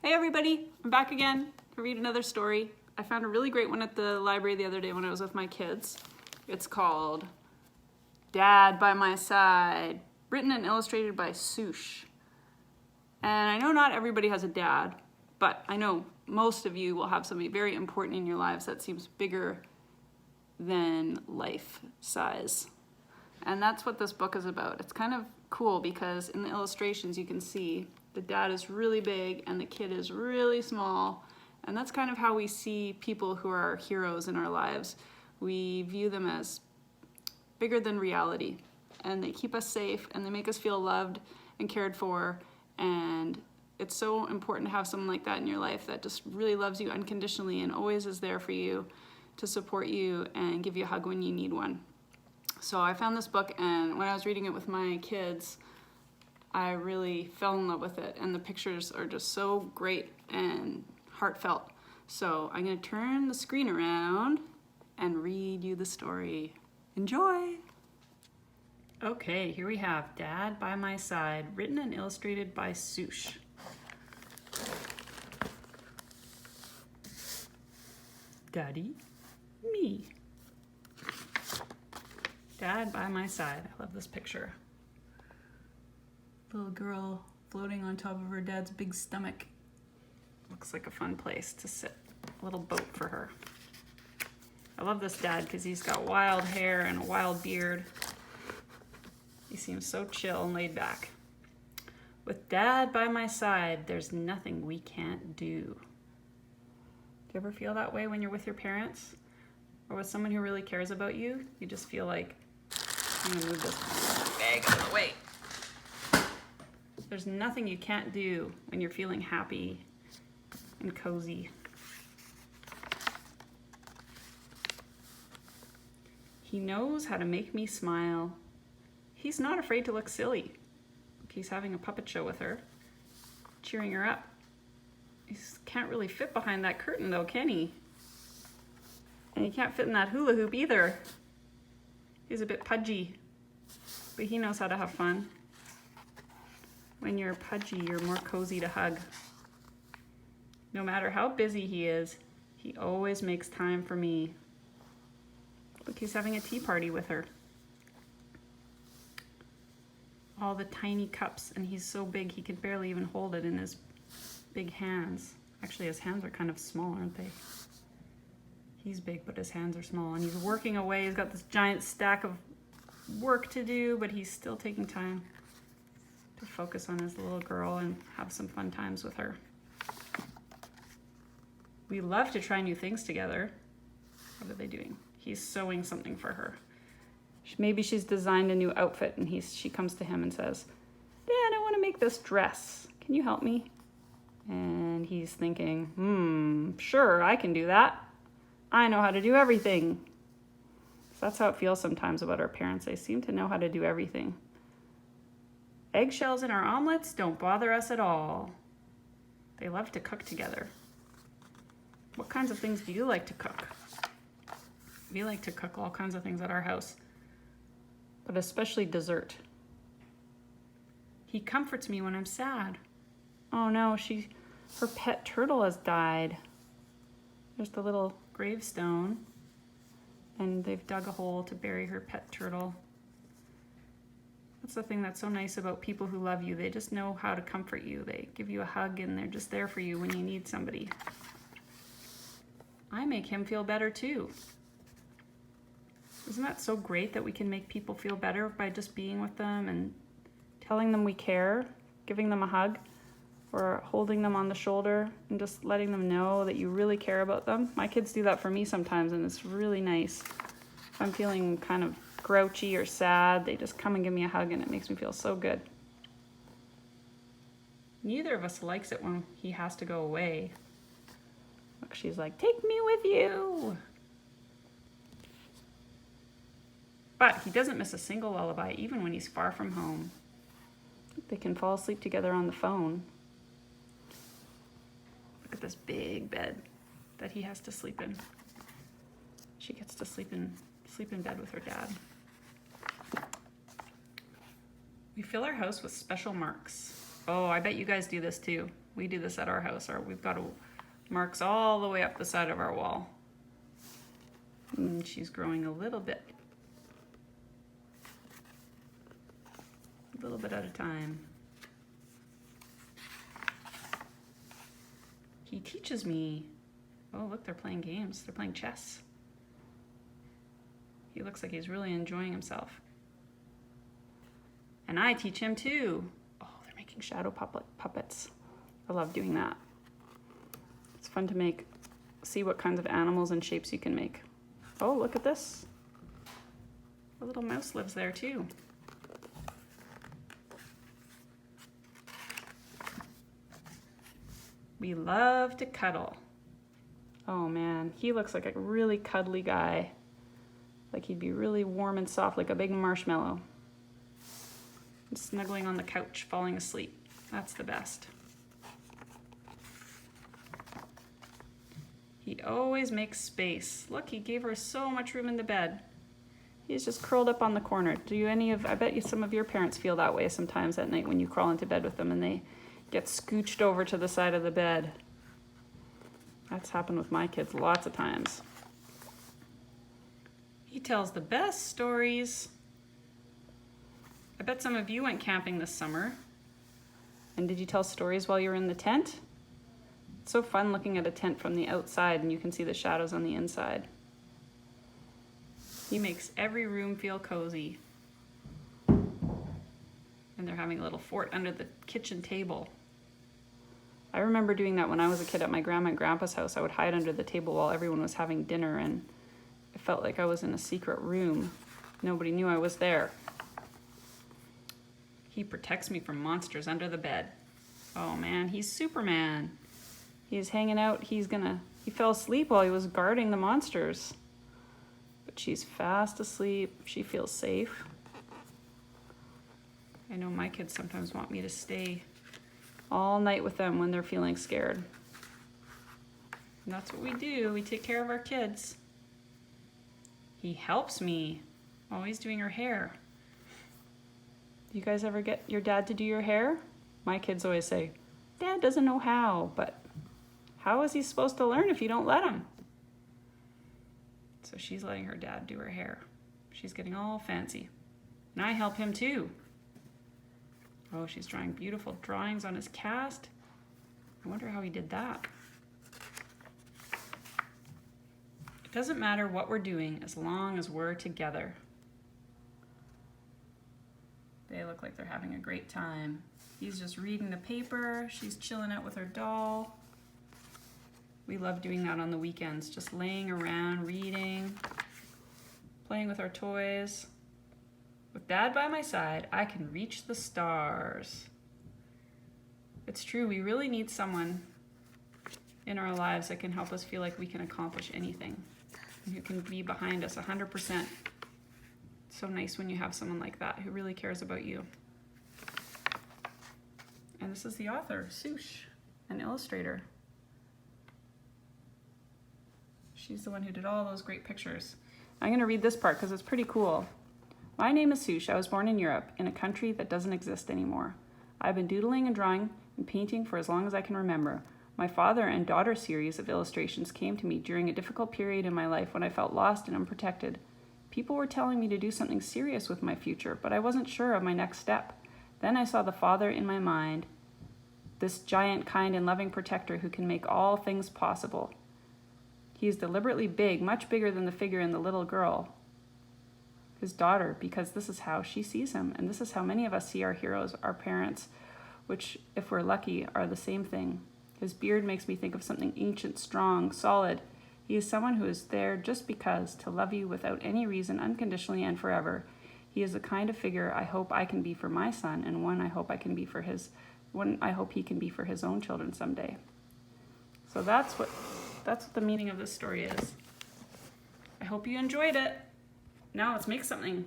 Hey everybody, I'm back again to read another story. I found a really great one at the library the other day when I was with my kids. It's called Dad by My Side, written and illustrated by Soosh. And I know not everybody has a dad, but I know most of you will have somebody very important in your lives that seems bigger than life size. And that's what this book is about. It's kind of cool because in the illustrations you can see the dad is really big and the kid is really small. And that's kind of how we see people who are our heroes in our lives. We view them as bigger than reality. And they keep us safe and they make us feel loved and cared for. And it's so important to have someone like that in your life that just really loves you unconditionally and always is there for you to support you and give you a hug when you need one. So I found this book, and when I was reading it with my kids, I really fell in love with it, and the pictures are just so great and heartfelt. So I'm going to turn the screen around and read you the story. Enjoy! Okay, here we have Dad by My Side, written and illustrated by Soosh. Daddy, me. Dad by my side. I love this picture. Little girl floating on top of her dad's big stomach. Looks like a fun place to sit. A little boat for her. I love this dad because he's got wild hair and a wild beard. He seems so chill and laid back. With Dad by my side, there's nothing we can't do. Do you ever feel that way when you're with your parents? Or with someone who really cares about you? You just feel like, I'm gonna move this bag out of the way. There's nothing you can't do when you're feeling happy and cozy. He knows how to make me smile. He's not afraid to look silly. He's having a puppet show with her, cheering her up. He can't really fit behind that curtain though, can he? And he can't fit in that hula hoop either. He's a bit pudgy, but he knows how to have fun. When you're pudgy, you're more cozy to hug. No matter how busy he is, he always makes time for me. Look, he's having a tea party with her. All the tiny cups, and he's so big he can barely even hold it in his big hands. Actually, his hands are kind of small, aren't they? He's big, but his hands are small, and he's working away. He's got this giant stack of work to do, but he's still taking time to focus on his little girl and have some fun times with her. We love to try new things together. What are they doing? He's sewing something for her. Maybe she's designed a new outfit, and she comes to him and says, Dad, I want to make this dress. Can you help me? And he's thinking, sure, I can do that. I know how to do everything. So that's how it feels sometimes about our parents. They seem to know how to do everything. Eggshells in our omelets don't bother us at all. They love to cook together. What kinds of things do you like to cook? We like to cook all kinds of things at our house, but especially dessert. He comforts me when I'm sad. Oh no, her pet turtle has died. There's the little gravestone, and they've dug a hole to bury her pet turtle. That's the thing that's so nice about people who love you. They just know how to comfort you. They give you a hug and they're just there for you when you need somebody. I make him feel better too. Isn't that so great that we can make people feel better by just being with them and telling them we care, giving them a hug, or holding them on the shoulder and just letting them know that you really care about them? My kids do that for me sometimes, and it's really nice. If I'm feeling kind of grouchy or sad, they just come and give me a hug, and it makes me feel so good. Neither of us likes it when he has to go away. Look, she's like, take me with you. But he doesn't miss a single lullaby, even when he's far from home. They can fall asleep together on the phone. Look at this big bed that he has to sleep in. She gets to sleep in bed with her dad. We fill our house with special marks. Oh, I bet you guys do this too. We do this at our house. We've got marks all the way up the side of our wall. And she's growing a little bit at a time. He teaches me. Oh, look, they're playing games. They're playing chess. He looks like he's really enjoying himself. And I teach him too. Oh, they're making shadow puppets. I love doing that. It's fun to see what kinds of animals and shapes you can make. Oh, look at this. A little mouse lives there too. We love to cuddle. Oh man, he looks like a really cuddly guy. Like he'd be really warm and soft, like a big marshmallow. And snuggling on the couch, falling asleep. That's the best. He always makes space. Look, he gave her so much room in the bed. He's just curled up on the corner. I bet you some of your parents feel that way sometimes at night when you crawl into bed with them and they get scooched over to the side of the bed. That's happened with my kids lots of times. He tells the best stories. I bet some of you went camping this summer. And did you tell stories while you were in the tent? It's so fun looking at a tent from the outside and you can see the shadows on the inside. He makes every room feel cozy. And they're having a little fort under the kitchen table. I remember doing that when I was a kid at my grandma and grandpa's house. I would hide under the table while everyone was having dinner and it felt like I was in a secret room. Nobody knew I was there. He protects me from monsters under the bed. Oh man, he's Superman. He's hanging out. He fell asleep while he was guarding the monsters. But she's fast asleep. She feels safe. I know my kids sometimes want me to stay all night with them when they're feeling scared. And that's what we do. We take care of our kids. He helps me. Oh, he's doing her hair. Do you guys ever get your dad to do your hair? My kids always say, Dad doesn't know how, but how is he supposed to learn if you don't let him? So she's letting her dad do her hair. She's getting all fancy. And I help him too. Oh, she's drawing beautiful drawings on his cast. I wonder how he did that. It doesn't matter what we're doing as long as we're together. They look like they're having a great time. He's just reading the paper. She's chilling out with her doll. We love doing that on the weekends, just laying around, reading, playing with our toys. With Dad by my side, I can reach the stars. It's true, we really need someone in our lives that can help us feel like we can accomplish anything, and who can be behind us 100%. So nice when you have someone like that who really cares about you. And this is the author, Soosh, an illustrator. She's the one who did all those great pictures. I'm going to read this part because it's pretty cool. My name is Soosh. I was born in Europe, in a country that doesn't exist anymore. I've been doodling and drawing and painting for as long as I can remember. My father and daughter series of illustrations came to me during a difficult period in my life when I felt lost and unprotected. People were telling me to do something serious with my future, but I wasn't sure of my next step. Then I saw the Father in my mind, this giant, kind, and loving protector who can make all things possible. He is deliberately big, much bigger than the figure in the little girl, his daughter, because this is how she sees him, and this is how many of us see our heroes, our parents, which, if we're lucky, are the same thing. His beard makes me think of something ancient, strong, solid. He is someone who is there just because, to love you without any reason, unconditionally and forever. He is the kind of figure I hope I can be for my son, and one I hope he can be for his own children someday. So that's what the meaning of this story is. I hope you enjoyed it. Now let's make something.